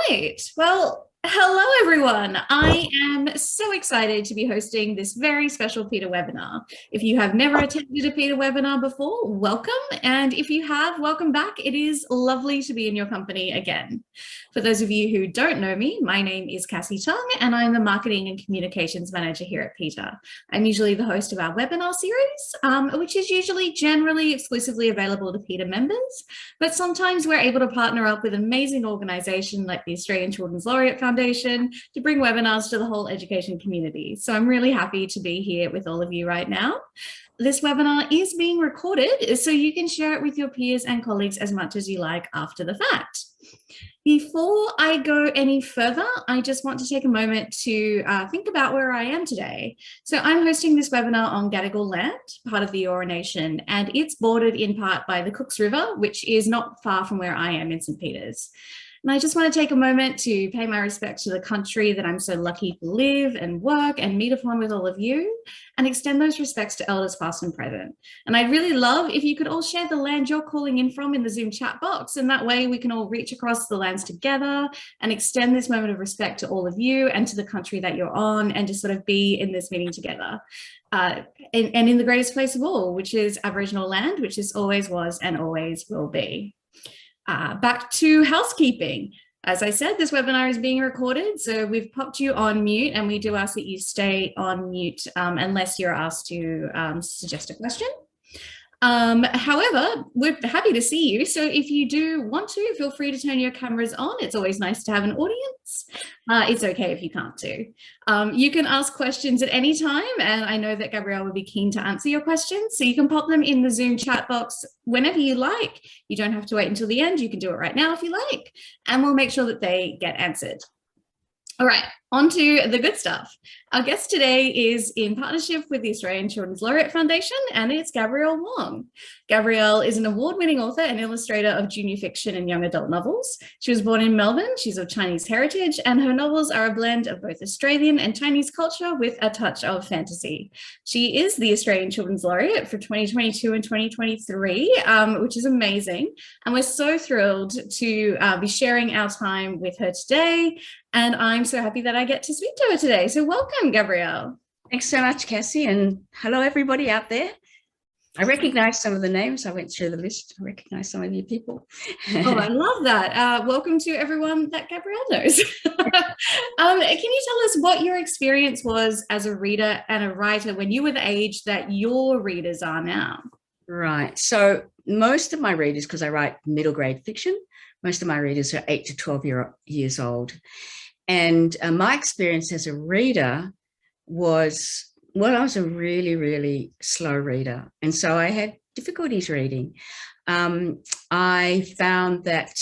right. Well, hello everyone. I am so excited to be hosting this very special PETA webinar. If you have never attended a PETA webinar before, welcome. And if you have, welcome back. It is lovely to be in your company again. For those of you who don't know me, my name is Cassie Chung and I'm the Marketing and Communications Manager here at PETA. I'm usually the host of our webinar series, which is usually generally exclusively available to PETA members, but sometimes we're able to partner up with an amazing organization like the Australian Children's Laureate Foundation to bring webinars to the whole education community. So I'm really happy to be here with all of you right now. This webinar is being recorded, so you can share it with your peers and colleagues as much as you like after the fact. Before I go any further, I just want to take a moment to think about where I am today. So I'm hosting this webinar on Gadigal land, part of the Eora Nation, and it's bordered in part by the Cooks River, which is not far from where I am in St. Peters. And I just want to take a moment to pay my respects to the country that I'm so lucky to live and work and meet upon with all of you, and extend those respects to elders past and present. And I'd really love if you could all share the land you're calling in from in the Zoom chat box, and that way we can all reach across the lands together and extend this moment of respect to all of you and to the country that you're on, and just sort of be in this meeting together. And in the greatest place of all, which is Aboriginal land, which is always was and always will be. Back to housekeeping. As I said, this webinar is being recorded, so we've popped you on mute, and we do ask that you stay on mute unless you're asked to suggest a question. However, we're happy to see you, so if you do want to, feel free to turn your cameras on. It's always nice to have an audience. It's okay if you can't do. You can ask questions at any time, and I know that Gabrielle would be keen to answer your questions, so you can pop them in the Zoom chat box whenever you like. You don't have to wait until the end. You can do it right now if you like, and we'll make sure that they get answered. All right, on to the good stuff. Our guest today is in partnership with the Australian Children's Laureate Foundation, and it's Gabrielle Wang. Gabrielle is an award-winning author and illustrator of junior fiction and young adult novels. She was born in Melbourne, she's of Chinese heritage, and her novels are a blend of both Australian and Chinese culture with a touch of fantasy. She is the Australian Children's Laureate for 2022 and 2023, which is amazing. And we're so thrilled to be sharing our time with her today. And I'm so happy that I get to speak to her today. So welcome, Gabrielle. Thanks so much, Cassie, and hello, everybody out there. I recognize some of the names. I went through the list. I recognize some of you people. Oh, I love that. Welcome to everyone that Gabrielle knows. Can you tell us what your experience was as a reader and a writer when you were the age that your readers are now? Right. So most of my readers, because I write middle grade fiction, most of my readers are 8 to 12 years old. And my experience as a reader was, well, I was a really, really slow reader. And so I had difficulties reading. I found that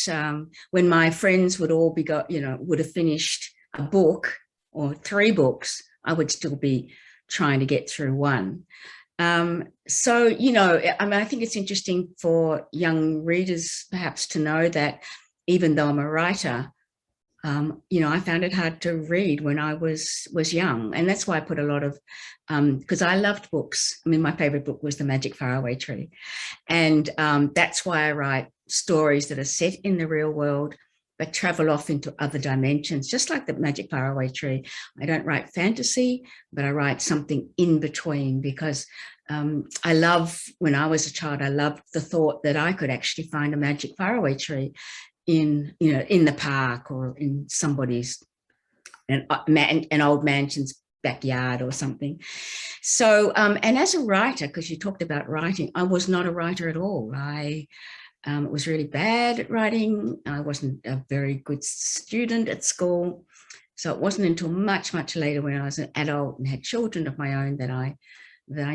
when my friends would all be, would have finished a book or 3 books, I would still be trying to get through one. So, I think it's interesting for young readers perhaps to know that even though I'm a writer, I found it hard to read when I was young. And that's why I put a lot of, because I loved books. I mean, my favorite book was The Magic Faraway Tree. And that's why I write stories that are set in the real world, but travel off into other dimensions, just like The Magic Faraway Tree. I don't write fantasy, but I write something in between, because I love, when I was a child, I loved the thought that I could actually find a magic faraway tree in the park or in somebody's an old mansion's backyard or something. So and as a writer, because you talked about writing, I was not a writer at all. I was really bad at writing. I wasn't a very good student at school. So it wasn't until much later, when I was an adult and had children of my own, that I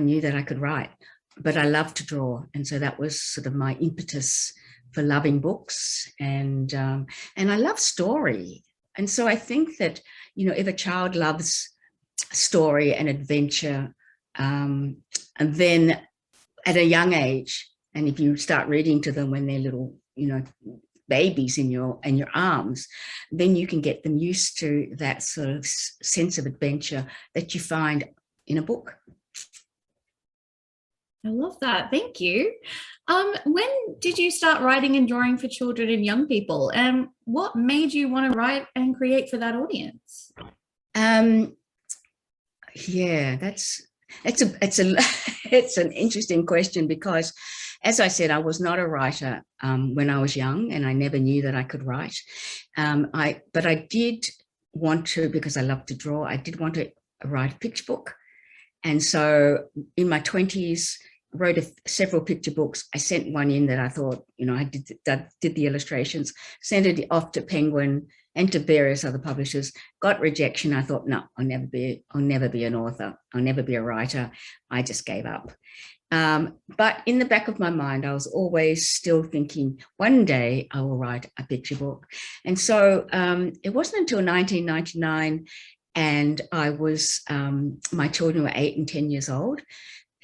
knew that I could write. But I loved to draw, and so that was sort of my impetus for loving books, and I love story. And so I think that, if a child loves story and adventure, and then at a young age, and if you start reading to them when they're little, babies in your arms, then you can get them used to that sort of sense of adventure that you find in a book. I love that. Thank you. When did you start writing and drawing for children and young people? And what made you want to write and create for that audience? Um, yeah, it's a it's an interesting question because, as I said, I was not a writer when I was young, and I never knew that I could write. But I did want to, because I love to draw. I did want to write a picture book, and so in my 20s, wrote several picture books. I sent one in that I thought, I did the illustrations, sent it off to Penguin and to various other publishers, got rejection. I thought, no, I'll never be an author. I'll never be a writer. I just gave up. But in the back of my mind, I was always still thinking, one day I will write a picture book. And so it wasn't until 1999, and I was, my children were 8 and 10 years old.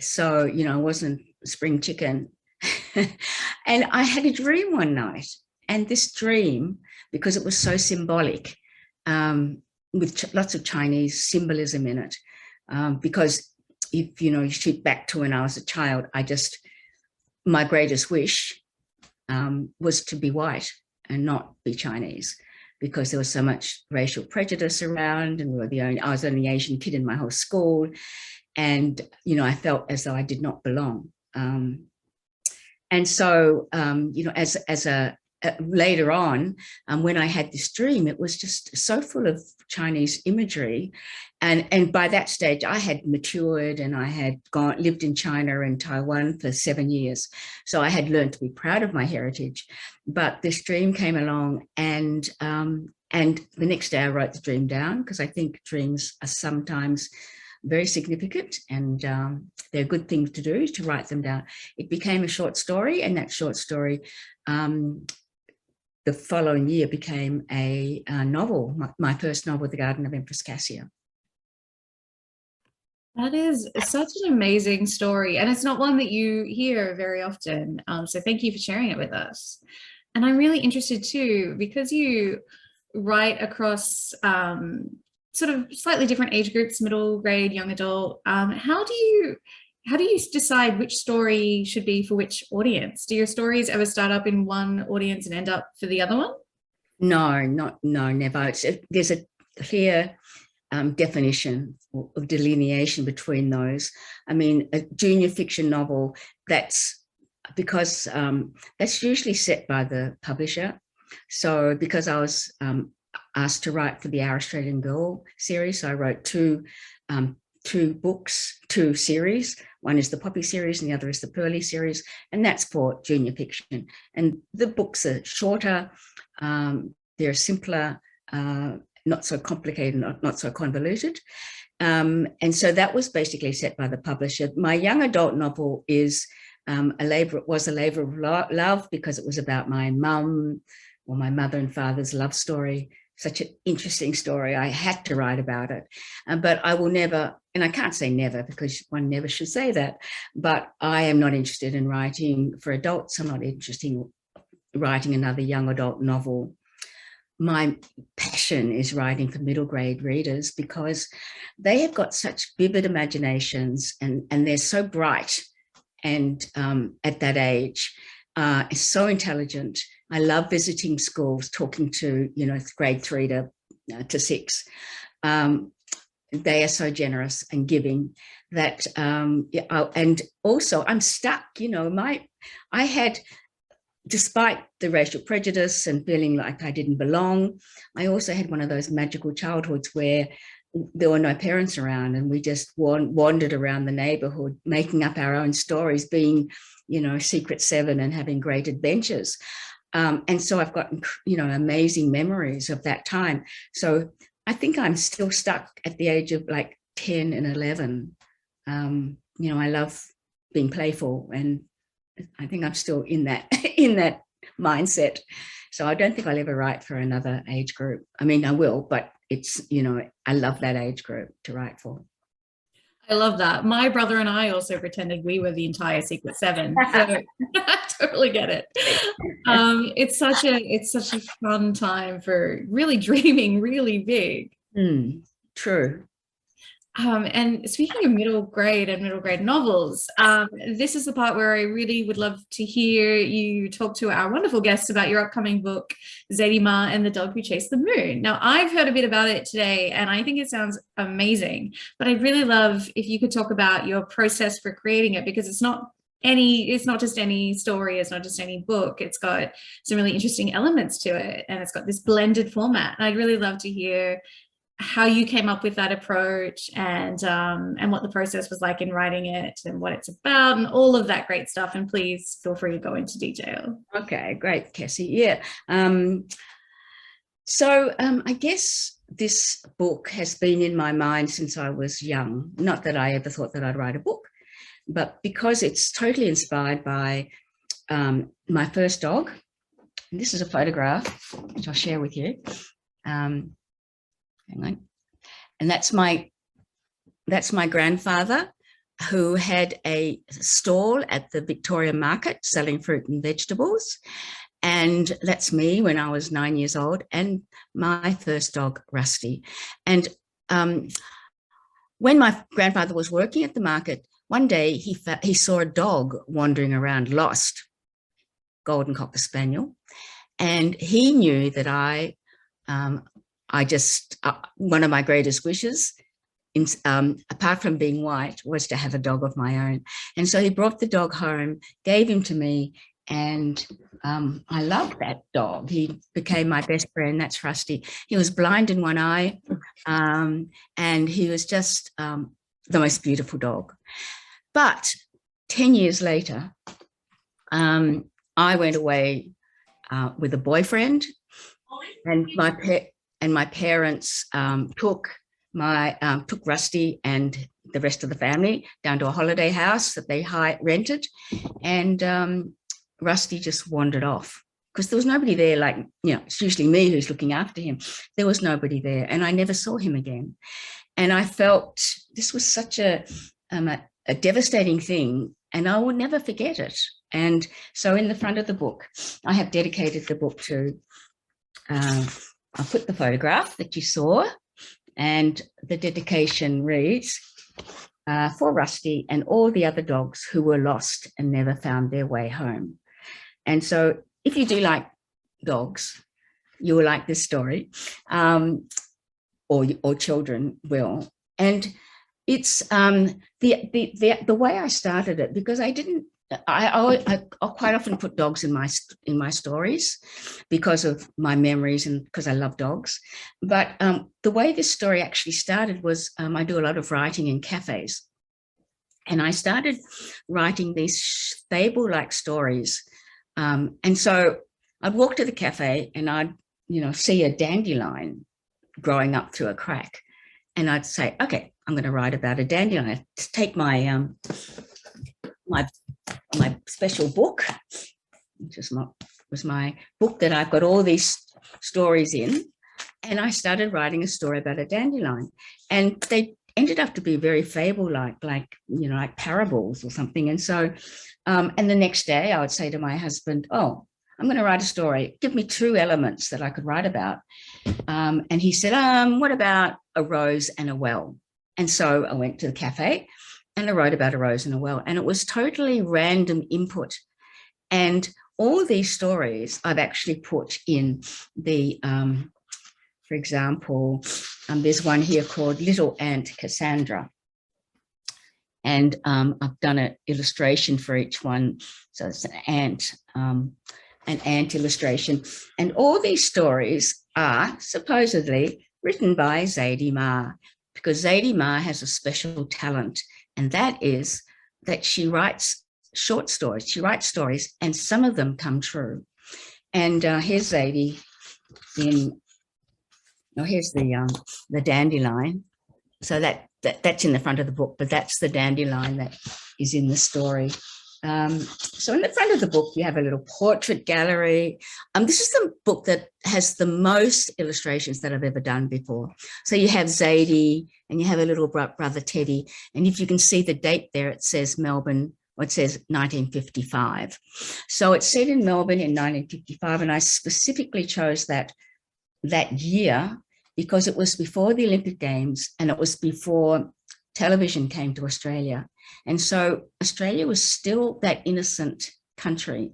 So, I wasn't a spring chicken. And I had a dream one night. And this dream, because it was so symbolic, with lots of Chinese symbolism in it, because if, you shoot back to when I was a child, my greatest wish was to be white and not be Chinese, because there was so much racial prejudice around, and I was the only Asian kid in my whole school. And, I felt as though I did not belong. And so, later on, when I had this dream, it was just so full of Chinese imagery. And by that stage, I had matured, and I had lived in China and Taiwan for 7 years. So I had learned to be proud of my heritage. But this dream came along, and the next day I wrote the dream down, because I think dreams are sometimes very significant, and they're a good thing to do, to write them down. It became a short story, and that short story, the following year, became a novel, my first novel, The Garden of Empress Cassia. That is such an amazing story, and it's not one that you hear very often. So thank you for sharing it with us. And I'm really interested too, because you write across sort of slightly different age groups, middle grade, young adult. How do you decide which story should be for which audience? Do your stories ever start up in one audience and end up for the other one? No, never. There's a clear definition or delineation between those. I mean, a junior fiction novel, that's because that's usually set by the publisher. So because I was asked to write for the Our Australian Girl series, so I wrote two series. One is the Poppy series and the other is the Pearly series, and that's for junior fiction. And the books are shorter, they're simpler, not so complicated, not so convoluted. And so that was basically set by the publisher. My young adult novel is a labor of love, because it was about my mum, or my mother and father's love story. Such an interesting story. I had to write about it. But I will never, and I can't say never, because one never should say that, but I am not interested in writing for adults. I'm not interested in writing another young adult novel. My passion is writing for middle grade readers, because they have got such vivid imaginations, and they're so bright, and at that age, so intelligent. I love visiting schools, talking to, grade 3 to 6. They are so generous and giving that, and also I'm stuck, I had, despite the racial prejudice and feeling like I didn't belong, I also had one of those magical childhoods where there were no parents around, and we just wandered around the neighborhood, making up our own stories, being, Secret Seven and having great adventures. And so I've got, amazing memories of that time. So I think I'm still stuck at the age of like 10 and 11. I love being playful, and I think I'm still in that mindset. So I don't think I'll ever write for another age group. I mean, I will, but it's, I love that age group to write for. I love that. My brother and I also pretended we were the entire Secret Seven. So I totally get it. It's such a fun time for really dreaming really big. True. And speaking of middle grade and middle grade novels, this is the part where I really would love to hear you talk to our wonderful guests about your upcoming book, Zadie Ma and the Dog Who Chased the Moon. Now, I've heard a bit about it today, and I think it sounds amazing, but I'd really love if you could talk about your process for creating it, because it's not just any story, it's not just any book. It's got some really interesting elements to it, and it's got this blended format. And I'd really love to hear how you came up with that approach, and what the process was like in writing it, and what it's about, and all of that great stuff. And please feel free to go into detail. Okay, great, Cassie. Yeah. I guess this book has been in my mind since I was young. Not that I ever thought that I'd write a book, but because it's totally inspired by my first dog. And this is a photograph, which I'll share with you. Hang on. And that's my grandfather, who had a stall at the Victoria Market selling fruit and vegetables. And that's me when I was 9 years old, and my first dog, Rusty. And when my grandfather was working at the market, one day he saw a dog wandering around, lost, golden cocker spaniel. And he knew that one of my greatest wishes, apart from being white, was to have a dog of my own. And so he brought the dog home, gave him to me, and I loved that dog. He became my best friend. That's Rusty. He was blind in one eye, and he was just the most beautiful dog. But 10 years later, I went away with a boyfriend, and my parents took Rusty and the rest of the family down to a holiday house that they rented, and Rusty just wandered off because there was nobody there. It's usually me who's looking after him. There was nobody there, and I never saw him again. And I felt this was such a devastating thing, and I will never forget it. And so in the front of the book, I have dedicated the book to, I put the photograph that you saw, and the dedication reads, for Rusty and all the other dogs who were lost and never found their way home. And so if you do like dogs, you will like this story, or children will. And it's the way I started it, because I quite often put dogs in my stories because of my memories and because I love dogs. But the way this story actually started was I do a lot of writing in cafes, and I started writing these fable-like stories. And so I'd walk to the cafe and I'd see a dandelion growing up through a crack, and I'd say, okay, I'm going to write about a dandelion. I'd take my my special book, which was my book that I've got all these stories in, and I started writing a story about a dandelion, and they ended up to be very fable-like, like parables or something. And so, and the next day I would say to my husband, oh, I'm going to write a story. Give me 2 elements that I could write about. And he said, what about a rose and a well? And so I went to the cafe and I wrote about a rose and a well, and it was totally random input. And all these stories I've actually put in the, for example, there's one here called Little Ant Cassandra. And I've done an illustration for each one. So it's an ant illustration. And all these stories are supposedly written by Zadie Ma, because Zadie Ma has a special talent, and that is that she writes short stories. She writes stories, and some of them come true. And here's Zadie here's the dandelion. So that's in the front of the book, but that's the dandelion that is in the story. So in the front of the book, you have a little portrait gallery. This is the book that has the most illustrations that I've ever done before. So you have Zadie and you have a little brother Teddy. And if you can see the date there, it says Melbourne, or it says 1955. So it's set in Melbourne in 1955. And I specifically chose that year because it was before the Olympic Games, and it was before television came to Australia. And so Australia was still that innocent country.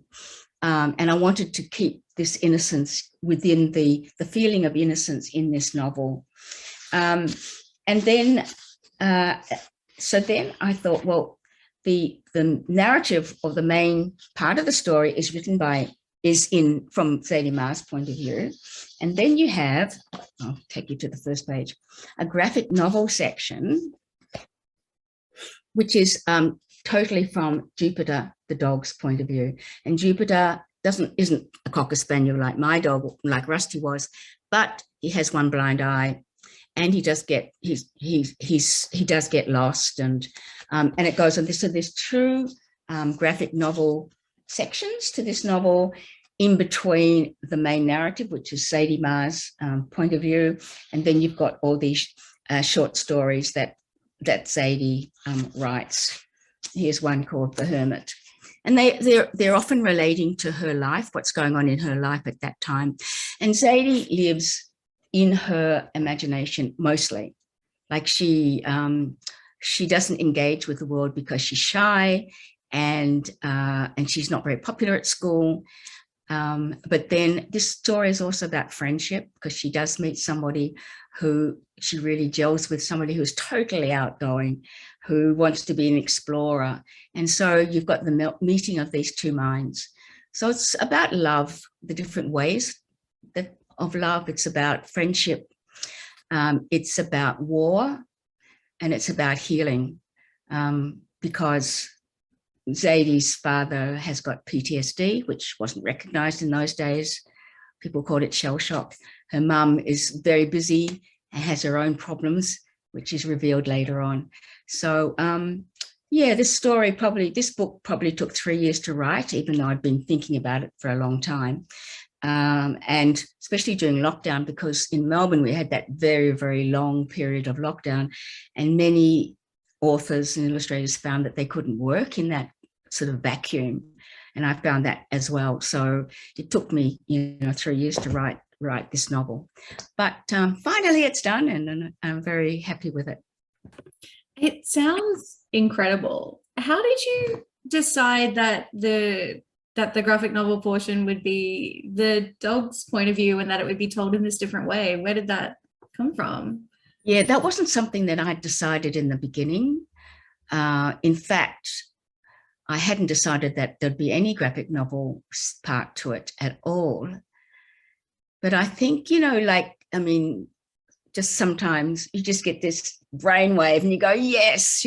And I wanted to keep this innocence within the feeling of innocence in this novel. And then, so then I thought, well, the narrative of the main part of the story is written from Zadie Ma's point of view. And then you have, I'll take you to the first page, a graphic novel section, which is totally from Jupiter, the dog's point of view. And Jupiter isn't a Cocker Spaniel like my dog, like Rusty was, but he has one blind eye, and he does get lost, and it goes on. So there's two graphic novel sections to this novel in between the main narrative, which is Zadie Ma's point of view, and then you've got all these short stories that Zadie writes. Here's one called The Hermit. And they're often relating to her life, what's going on in her life at that time. And Zadie lives in her imagination mostly. Like she doesn't engage with the world because she's shy, and she's not very popular at school. But then this story is also about friendship, because she does meet somebody who she really gels with, somebody who's totally outgoing, who wants to be an explorer. And so you've got the meeting of these two minds. So it's about love, the different ways of love. It's about friendship. It's about war, and it's about healing, because Zadie's father has got PTSD, which wasn't recognized in those days. People called it shell shock. Her mum is very busy and has her own problems, which is revealed later on. So yeah, this book probably took 3 years to write, even though I'd been thinking about it for a long time. And especially during lockdown, because in Melbourne, we had that very, very long period of lockdown, and many authors and illustrators found that they couldn't work in that sort of vacuum. And I found that as well. So it took me, 3 years to write this novel. But finally it's done, and I'm very happy with it. It sounds incredible. How did you decide that the graphic novel portion would be the dog's point of view, and that it would be told in this different way? Where did that come from? Yeah, that wasn't something that I decided in the beginning. In fact, I hadn't decided that there'd be any graphic novel part to it at all. But I think, just sometimes you just get this brainwave and you go, yes,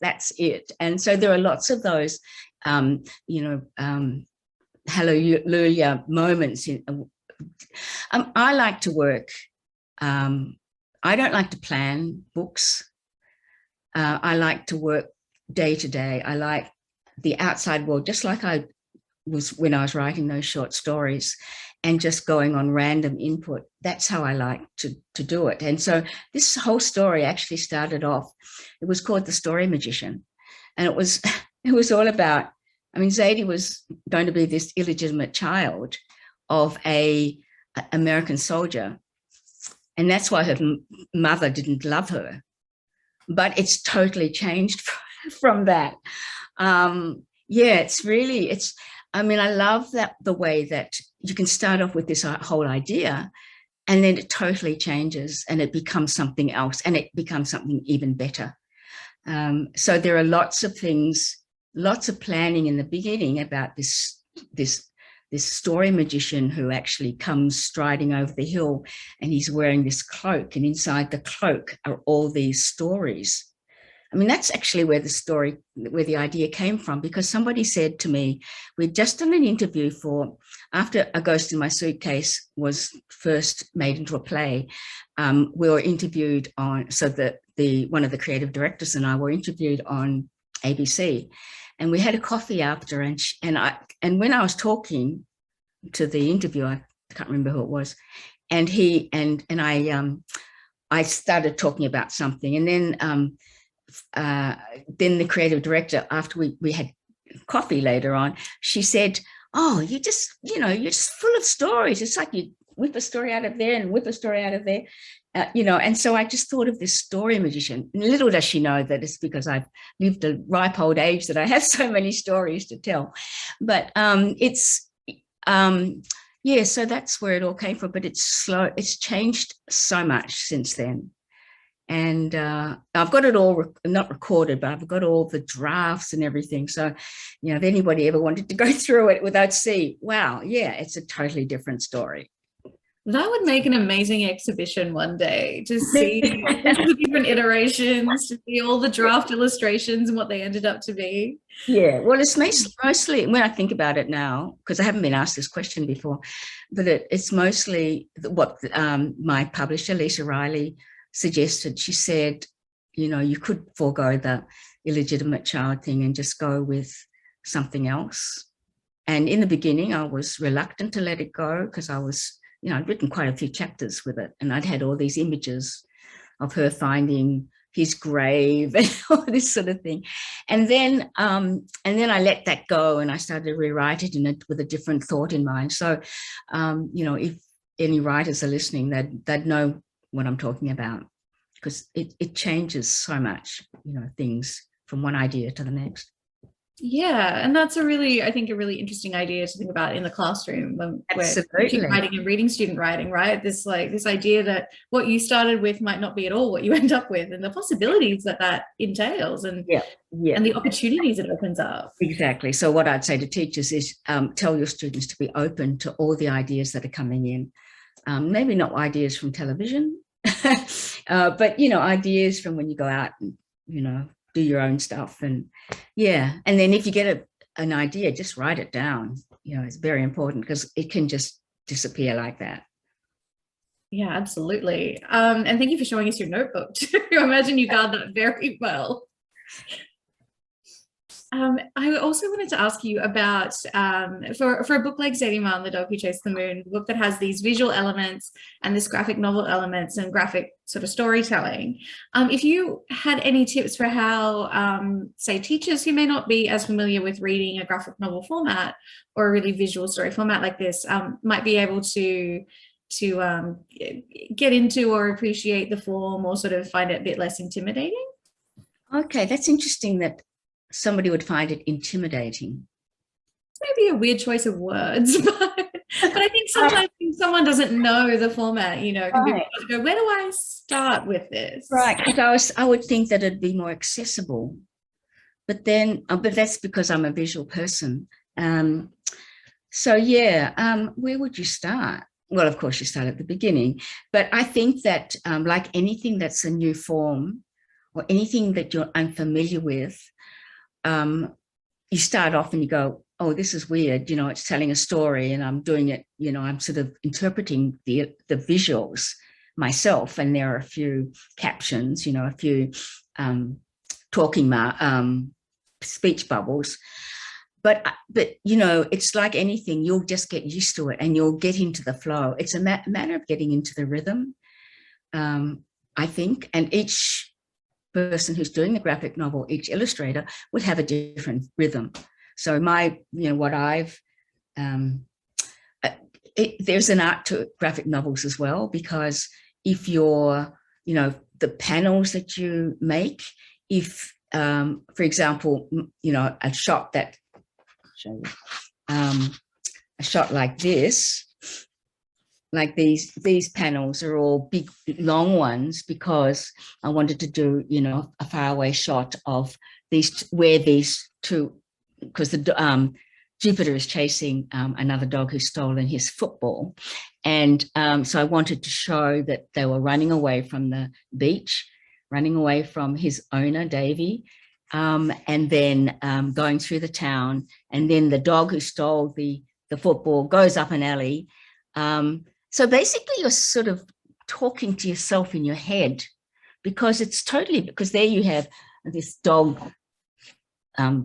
that's it. And so there are lots of those, hallelujah moments. I like to work. I don't like to plan books. I like to work day to day. I like the outside world, just like I was when I was writing those short stories, and just going on random input. That's how I like to do it. And so this whole story actually started off, it was called The Story Magician. And it was all about, Zadie was going to be this illegitimate child of a American soldier. And that's why her mother didn't love her. But it's totally changed from that. I love that the way that you can start off with this whole idea, and then it totally changes and it becomes something else, and it becomes something even better. So there are lots of things, lots of planning in the beginning about this story magician who actually comes striding over the hill, and he's wearing this cloak, and inside the cloak are all these stories. That's actually where the idea came from, because somebody said to me, we'd just done an interview after A Ghost in My Suitcase was first made into a play, we were interviewed one of the creative directors and I were interviewed on ABC, and we had a coffee after, and when I was talking to the interviewer, I can't remember who it was, and I started talking about something, and then the creative director, after we had coffee later on, she said, "Oh, you're just full of stories. It's like whip a story out of there and whip a story out of there, and so I just thought of this story magician. And little does she know that it's because I've lived a ripe old age that I have so many stories to tell. But yeah, so that's where it all came from. But it's slow. It's changed so much since then. And I've got it all not recorded, but I've got all the drafts and everything. So, if anybody ever wanted to go through it, they'd see, wow, yeah, it's a totally different story. That would make an amazing exhibition one day, to see all the different iterations, to see all the draft illustrations and what they ended up to be. Yeah, well, it's mostly, when I think about it now, because I haven't been asked this question before, but it's mostly what my publisher, Lisa Riley, suggested. She said, you could forego the illegitimate child thing and just go with something else. And in the beginning, I was reluctant to let it go because I was, I'd written quite a few chapters with it, and I'd had all these images of her finding his grave and all this sort of thing. And then I let that go, and I started to rewrite it with a different thought in mind. So, if any writers are listening, they'd know what I'm talking about, because it changes so much, things from one idea to the next. Yeah, and that's I think a really interesting idea to think about in the classroom when we're writing and reading student writing, right? This idea that what you started with might not be at all what you end up with, and the possibilities that entails, and and the opportunities it opens up. Exactly. So what I'd say to teachers is tell your students to be open to all the ideas that are coming in. Maybe not ideas from television, but, ideas from when you go out and, do your own stuff. And and then if you get an idea, just write it down. It's very important, because it can just disappear like that. Yeah, absolutely. And thank you for showing us your notebook too. I imagine you guard that very well. I also wanted to ask you about, for a book like Zadie and the Dog Who Chased the Moon, a book that has these visual elements and this graphic novel elements and graphic sort of storytelling. If you had any tips for how, say, teachers who may not be as familiar with reading a graphic novel format or a really visual story format like this, might be able to get into or appreciate the form, or sort of find it a bit less intimidating? Okay, that's interesting that somebody would find it intimidating. It's maybe a weird choice of words, but I think sometimes someone doesn't know the format, can be able to go, where do I start with this? Right, because I would think that it'd be more accessible, but that's because I'm a visual person. Where would you start? Well, of course, you start at the beginning, but I think that like anything that's a new form or anything that you're unfamiliar with, you start off and you go, oh, this is weird. It's telling a story and I'm doing it, I'm sort of interpreting the visuals myself. And there are a few captions, a few talking speech bubbles. But it's like anything, you'll just get used to it and you'll get into the flow. It's a matter of getting into the rhythm, I think. And each person who's doing the graphic novel, each illustrator would have a different rhythm. So what I've, there's an art to graphic novels as well, because if you're, the panels that you make, if, for example, a shot like this, like these panels are all big, long ones, because I wanted to do, a faraway shot of these two, because Jupiter is chasing another dog who's stolen his football. And so I wanted to show that they were running away from the beach, running away from his owner, Davy, and then going through the town. And then the dog who stole the football goes up an alley. So basically you're sort of talking to yourself in your head, because there you have this dog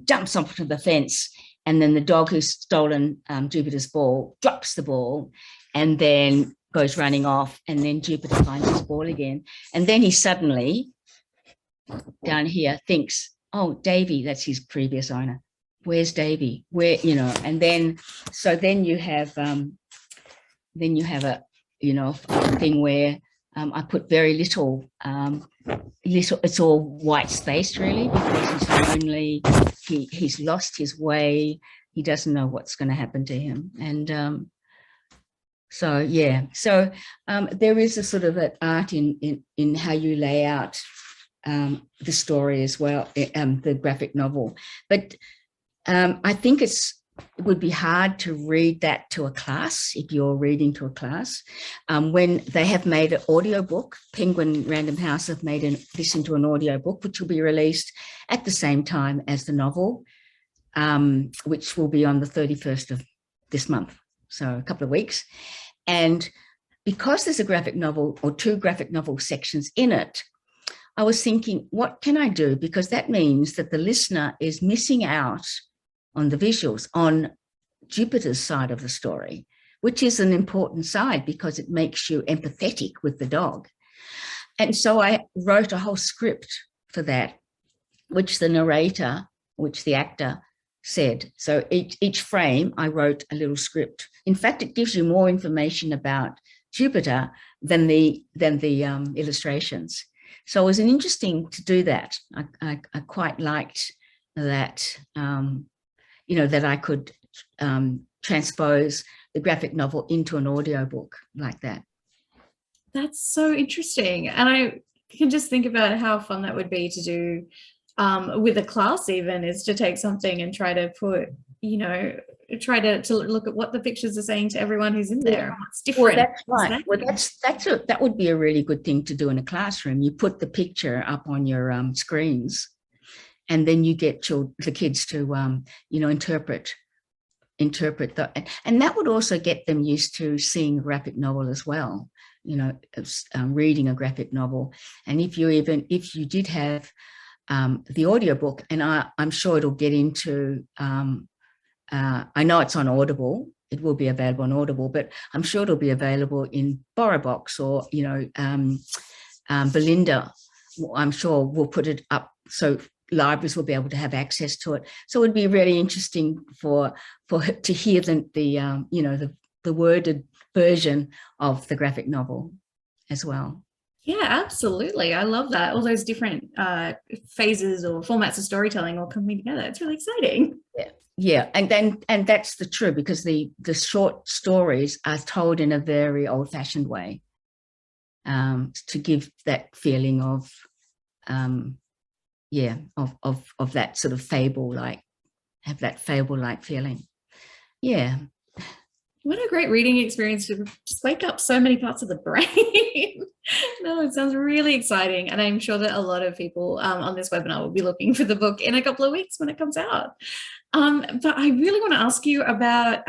jumps onto the fence, and then the dog who's stolen Jupiter's ball drops the ball and then goes running off, and then Jupiter finds his ball again. And then he suddenly, down here, thinks, oh, Davy, that's his previous owner. Where's Davy? And then you have a thing where I put very little, it's all white space really, because he's lonely, he's lost his way, he doesn't know what's going to happen to him. And so there is a sort of an art in how you lay out the story as well, the graphic novel. But I think it would be hard to read that to a class if you're reading to a class. When they have made an audiobook, Penguin Random House have made this into an audiobook, which will be released at the same time as the novel, which will be on the 31st of this month, so a couple of weeks. And because there's a graphic novel or 2 graphic novel sections in it, I was thinking, what can I do? Because that means that the listener is missing out on the visuals, on Jupiter's side of the story, which is an important side because it makes you empathetic with the dog. And so I wrote a whole script for that, which the narrator, which the actor said. So each frame, I wrote a little script. In fact, it gives you more information about Jupiter than the illustrations. So it was interesting to do that. I quite liked that, that I could transpose the graphic novel into an audiobook like that. That's so interesting. And I can just think about how fun that would be to do with a class, even, is to take something and try to put, try to look at what the pictures are saying to everyone who's in there. Yeah. It's different. Well, that's right. Well, that would be a really good thing to do in a classroom. You put the picture up on your screens, and then you get the kids to, interpret that. And that would also get them used to seeing a graphic novel as well, reading a graphic novel. And if you did have the audiobook, and I'm sure it'll get into, I know it's on Audible, it will be available on Audible, but I'm sure it'll be available in BorrowBox or, Belinda, I'm sure will put it up so libraries will be able to have access to it. So it would be really interesting to hear the worded version of the graphic novel as well. Yeah, absolutely. I love that. All those different phases or formats of storytelling all coming together. It's really exciting. Yeah, and that's the truth, because the short stories are told in a very old-fashioned way, to give that feeling of that sort of fable-like, have that fable-like feeling. Yeah. What a great reading experience to just wake up so many parts of the brain. No, it sounds really exciting. And I'm sure that a lot of people on this webinar will be looking for the book in a couple of weeks when it comes out. But I really want to ask you about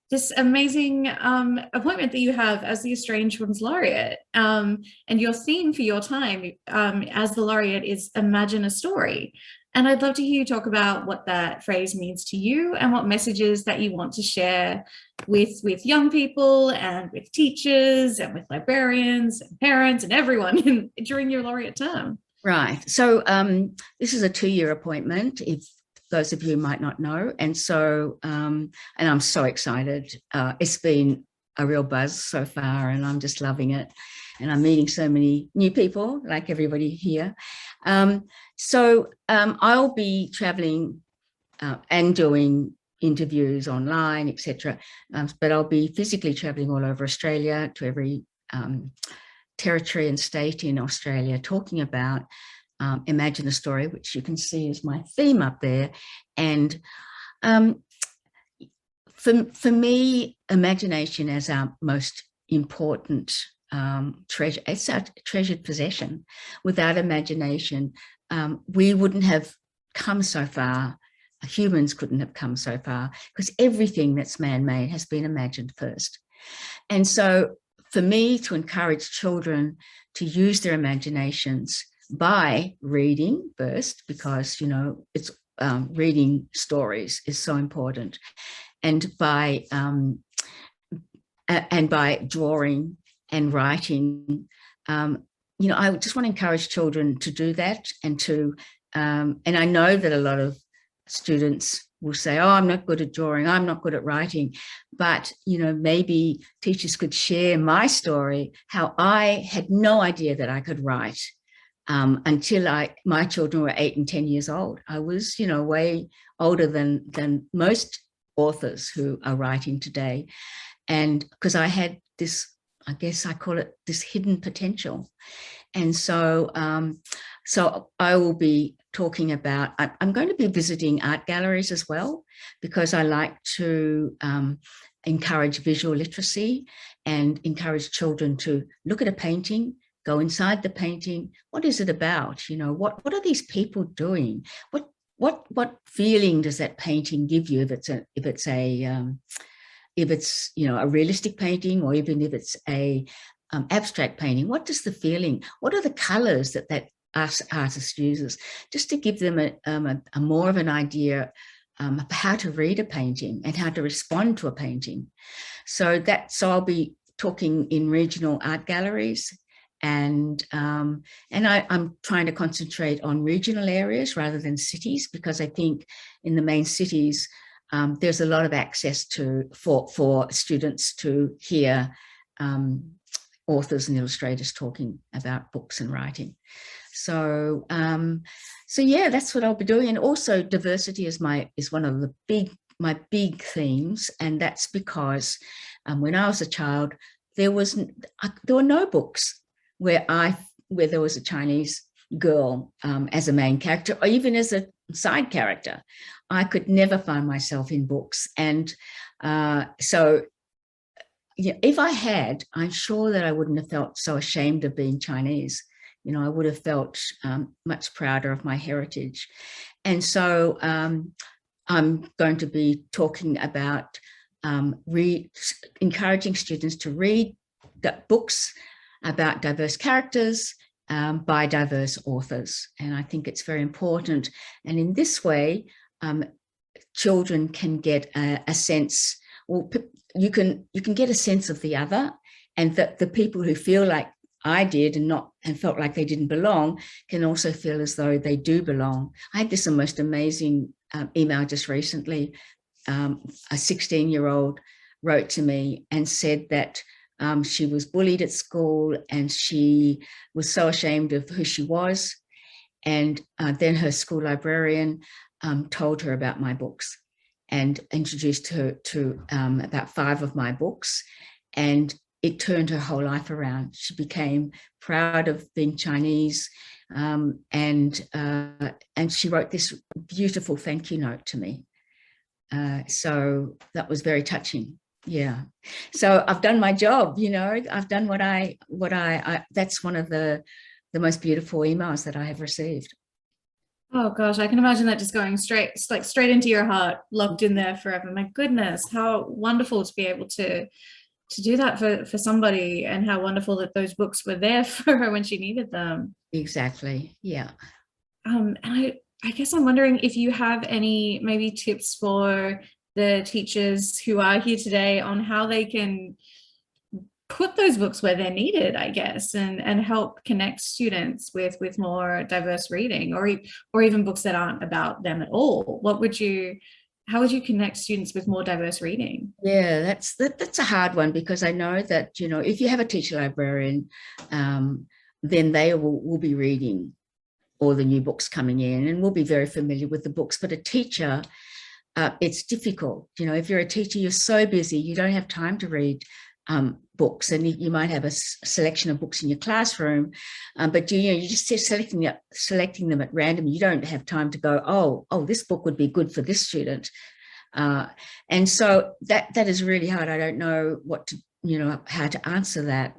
this amazing appointment that you have as the Australian Children's Laureate. And your theme for your time as the Laureate is Imagine a Story. And I'd love to hear you talk about what that phrase means to you and what messages that you want to share with young people and with teachers and with librarians and parents and everyone during your Laureate term. Right. So this is a 2-year appointment, if those of you might not know. And so, and I'm so excited. It's been a real buzz so far, and I'm just loving it. And I'm meeting so many new people, like everybody here. So I'll be traveling and doing interviews online, etc. But I'll be physically traveling all over Australia, to every territory and state in Australia, talking about Imagine a Story, which you can see is my theme up there. And for me, imagination is our most important treasure. It's our treasured possession. Without imagination, we wouldn't have come so far. Humans couldn't have come so far, because everything that's man-made has been imagined first. And so for me, to encourage children to use their imaginations by reading first, because, it's reading stories is so important, and by drawing and writing, I just want to encourage children to do that, and I know that a lot of students will say, oh, I'm not good at drawing, I'm not good at writing. But, maybe teachers could share my story, how I had no idea that I could write until my children were 8 and 10 years old. I was, way older than most authors who are writing today. And because I had this, I guess I call it this hidden potential. And so I will be talking about, I'm going to be visiting art galleries as well, because I like to encourage visual literacy and encourage children to look at a painting, go inside the painting. What is it about? What are these people doing? What feeling does that painting give you? If it's a realistic painting, or even if it's a abstract painting, what does the feeling, what are the colors that artist uses, just to give them a more of an idea of how to read a painting and how to respond to a painting. So I'll be talking in regional art galleries, and I'm trying to concentrate on regional areas rather than cities, because I think in the main cities there's a lot of access for students to hear authors and illustrators talking about books and writing. So yeah, that's what I'll be doing. And also diversity is one of my big themes, and that's because when I was a child, there were no books where there was a Chinese girl as a main character, or even as a side character. I could never find myself in books. And so if I had, I'm sure that I wouldn't have felt so ashamed of being Chinese. I would have felt much prouder of my heritage. And so I'm going to be talking about encouraging students to read books about diverse characters by diverse authors. And I think it's very important. And in this way, children can get a sense, well, you can get a sense of the other, and that the people who feel like I did and felt like they didn't belong can also feel as though they do belong. I had this most amazing email just recently. A 16-year-old wrote to me and said that she was bullied at school, and she was so ashamed of who she was. And then her school librarian told her about my books and introduced her to about 5 of my books. And it turned her whole life around. She became proud of being Chinese, and she wrote this beautiful thank you note to me. So that was very touching. Yeah. So I've done my job. I've done what I that's one of the most beautiful emails that I have received. Oh gosh, I can imagine that just going straight into your heart, locked in there forever. My goodness, how wonderful to be able to do that for somebody, and how wonderful that those books were there for her when she needed them. Exactly. Yeah. And I guess I'm wondering if you have any maybe tips for the teachers who are here today on how they can put those books where they're needed, I guess, and help connect students with more diverse reading, or even books that aren't about them at all. How would you connect students with more diverse reading? Yeah, that's a hard one, because I know that, if you have a teacher librarian, then they will be reading all the new books coming in and will be very familiar with the books. But a teacher, it's difficult. If you're a teacher, you're so busy, you don't have time to read books, and you might have a selection of books in your classroom, but you're just selecting them at random. You don't have time to go, oh, this book would be good for this student, and so that is really hard. I don't know how to answer that.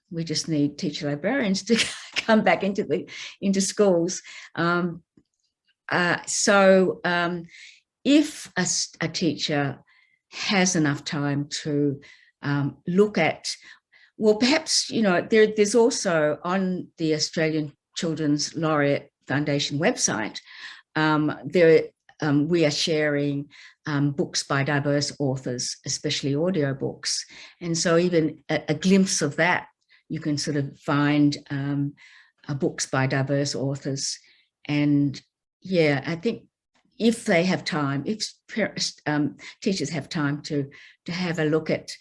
We just need teacher librarians to come back into schools. If a teacher has enough time to look at, well, perhaps, there's also on the Australian Children's Laureate Foundation website, we are sharing books by diverse authors, especially audio books. And so even a glimpse of that, you can sort of find books by diverse authors. And yeah, I think if they have time, if teachers have time to have a look at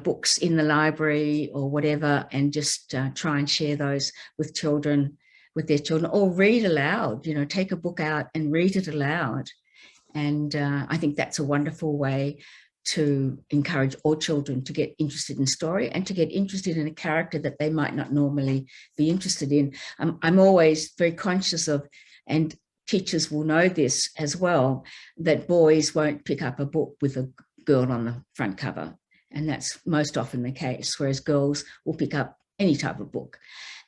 books in the library or whatever, and just try and share those with their children, or read aloud, take a book out and read it aloud. And I think that's a wonderful way to encourage all children to get interested in story and to get interested in a character that they might not normally be interested in. I'm always very conscious of, and teachers will know this as well, that boys won't pick up a book with a girl on the front cover. And that's most often the case, whereas girls will pick up any type of book.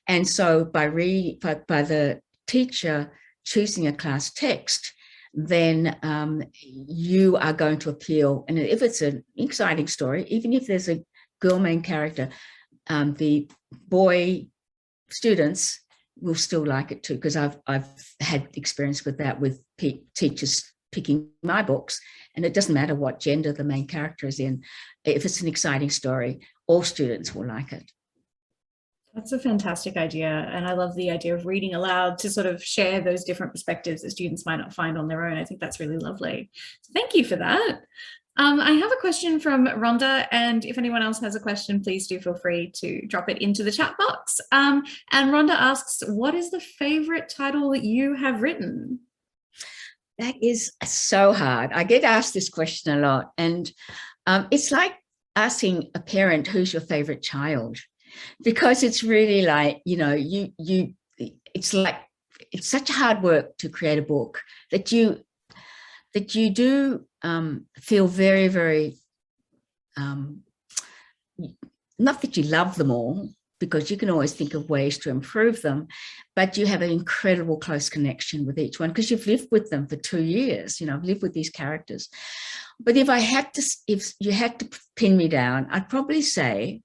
And so by the teacher choosing a class text, then you are going to appeal. And if it's an exciting story, even if there's a girl main character, the boy students will still like it too, because I've had experience with that, with teachers picking my books, and it doesn't matter what gender the main character is in. If it's an exciting story, all students will like it. That's a fantastic idea. And I love the idea of reading aloud to sort of share those different perspectives that students might not find on their own. I think that's really lovely. So thank you for that. I have a question from Rhonda, and if anyone else has a question, please do feel free to drop it into the chat box. And Rhonda asks, what is the favorite title that you have written? That is so hard. I get asked this question a lot, and it's like asking a parent, who's your favorite child? Because it's really like, it's such hard work to create a book that you do feel very, very, not that you love them all, because you can always think of ways to improve them, but you have an incredible close connection with each one because you've lived with them for 2 years. I've lived with these characters. But if you had to pin me down, I'd probably say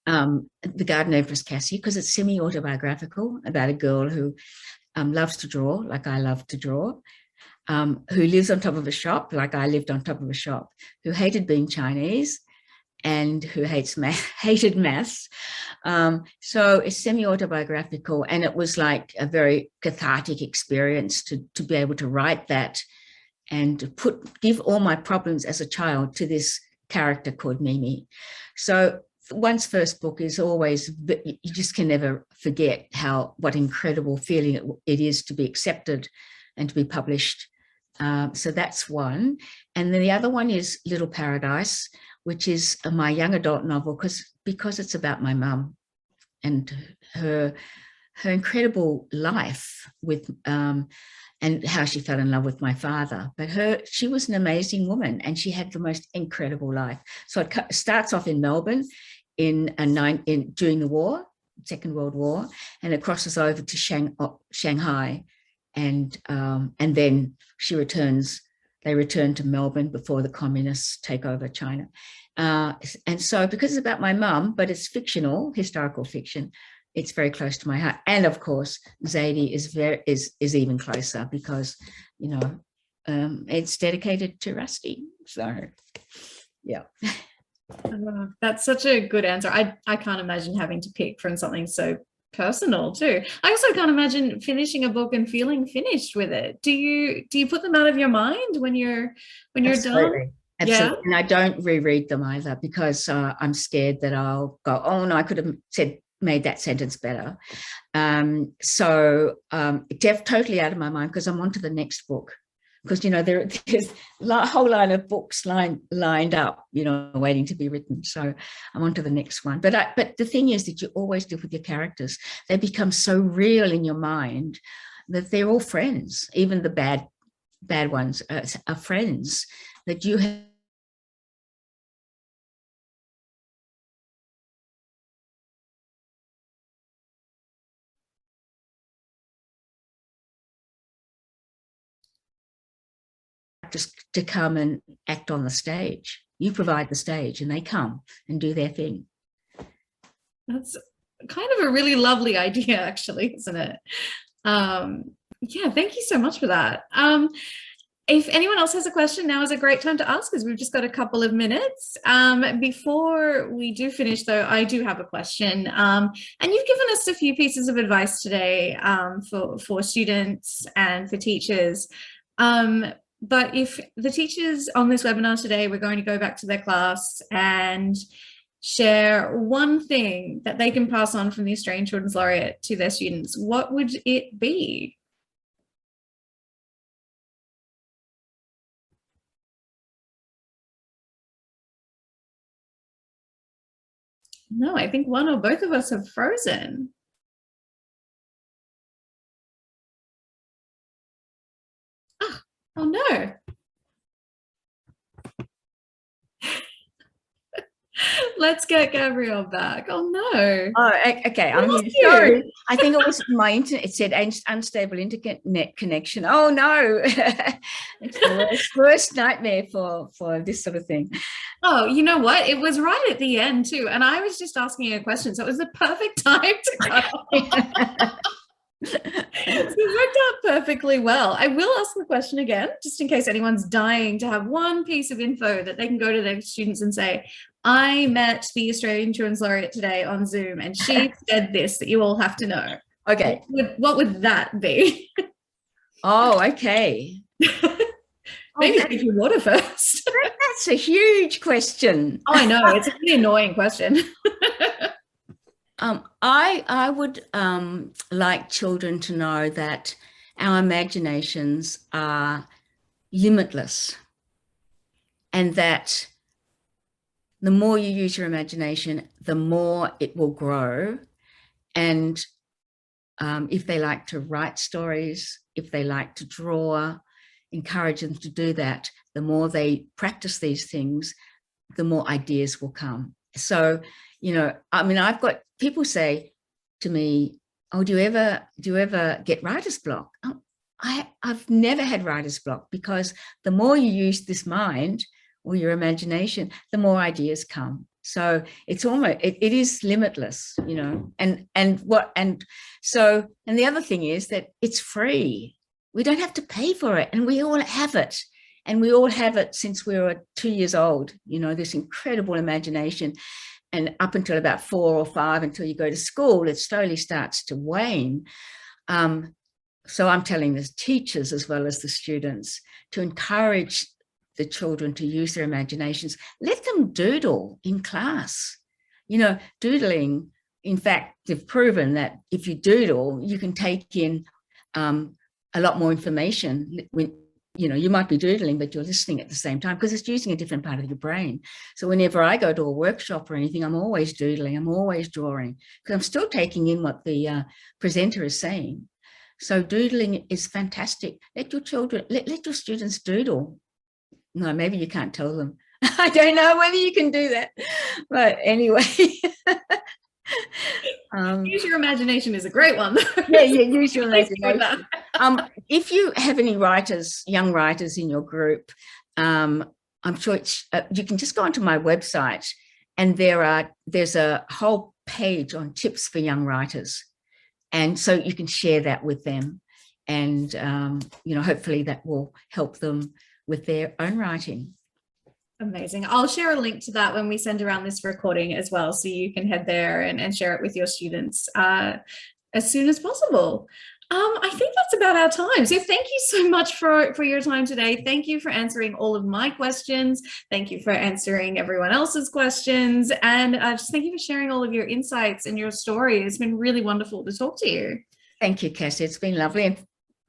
The Garden Empress Cassie, because it's semi-autobiographical about a girl who loves to draw, like I love to draw, who lives on top of a shop, like I lived on top of a shop, who hated being Chinese, and who hated maths. So it's semi-autobiographical, and it was like a very cathartic experience to be able to write that and to give all my problems as a child to this character called Mimi. So one's first book is always, you just can never forget what incredible feeling it is to be accepted and to be published. So that's one. And then the other one is Little Paradise, which is my young adult novel, because it's about my mum and her incredible life with and how she fell in love with my father. But she was an amazing woman, and she had the most incredible life. So it starts off in Melbourne during the war, Second World War, and it crosses over to Shanghai, and then they return to Melbourne before the communists take over China. And so because it's about my mum, but it's fictional, historical fiction, it's very close to my heart. And of course, Zadie is even closer because, it's dedicated to Rusty. So, yeah. That's such a good answer. I can't imagine having to pick from something so personal too. I also can't imagine finishing a book and feeling finished with it. Do you put them out of your mind when you're Absolutely. done? Absolutely. Yeah. And I don't reread them either, because I'm scared that I'll go, oh no, I could have made that sentence better. So totally out of my mind, because I'm on to the next book. Because there's a whole line of books lined up, waiting to be written. So I'm on to the next one. But the thing is that you always live with your characters. They become so real in your mind that they're all friends. Even the bad ones are friends that you have. Just to come and act on the stage. You provide the stage and they come and do their thing. That's kind of a really lovely idea, actually, isn't it? Yeah, thank you so much for that. If anyone else has a question, now is a great time to ask because we've just got a couple of minutes. Before we do finish, though, I do have a question. And you've given us a few pieces of advice today for students and for teachers. But if the teachers on this webinar today were going to go back to their class and share one thing that they can pass on from the Australian Children's Laureate to their students, what would it be? No, I think one or both of us have frozen. Oh no. Let's get Gabrielle back. Oh no. Oh, okay. I'm here. Sorry. I think it was my internet. It said unstable internet connection. Oh no. It's the worst nightmare for this sort of thing. Oh, you know what? It was right at the end too. And I was just asking a question. So it was the perfect time to cut off. So it worked out perfectly well. I will ask the question again, just in case anyone's dying to have one piece of info that they can go to their students and say, I met the Australian Children's Laureate today on Zoom and she said this that you all have to know. Okay. What would that be? Oh, okay. Maybe take your water first. That's a huge question. Oh, I know. It's a really annoying question. I would like children to know that our imaginations are limitless, and that the more you use your imagination, the more it will grow. And if they like to write stories, if they like to draw, encourage them to do that. The more they practice these things, the more ideas will come. So, you know, I mean, I've got people say to me, oh, do you ever get writer's block? Oh, I've never had writer's block, because the more you use this mind or your imagination, the more ideas come. So it's almost, it is limitless, you know, and the other thing is that it's free. We don't have to pay for it, and we all have it. And we all have it since we were 2 years old, you know, this incredible imagination. And up until about 4 or 5, until you go to school, it slowly starts to wane. So I'm telling the teachers as well as the students to encourage the children to use their imaginations. Let them doodle in class. You know, doodling, in fact, they've proven that if you doodle, you can take in a lot more information. When, you know, you might be doodling, but you're listening at the same time, because it's using a different part of your brain. So whenever I go to a workshop or anything, I'm always doodling, I'm always drawing, because I'm still taking in what the presenter is saying. So doodling is fantastic. Let your children, let your students doodle. No, maybe you can't tell them. I don't know whether you can do that. But anyway. Use your imagination is a great one. Yeah, use your imagination. If you have any writers, young writers in your group, I'm sure you can just go onto my website, and there's a whole page on tips for young writers. And so you can share that with them. And, you know, hopefully that will help them with their own writing. Amazing. I'll share a link to that when we send around this recording as well, so you can head there and share it with your students as soon as possible. I think that's about our time. So thank you so much for your time today. Thank you for answering all of my questions. Thank you for answering everyone else's questions. And just thank you for sharing all of your insights and your story. It's been really wonderful to talk to you. Thank you, Cassie. It's been lovely. And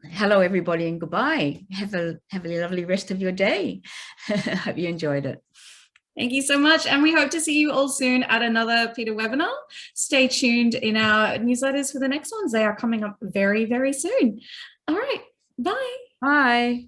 hello, everybody, and goodbye. Have a lovely rest of your day. Hope you enjoyed it. Thank you so much. And we hope to see you all soon at another PETA webinar. Stay tuned in our newsletters for the next ones. They are coming up very, very soon. All right. Bye. Bye.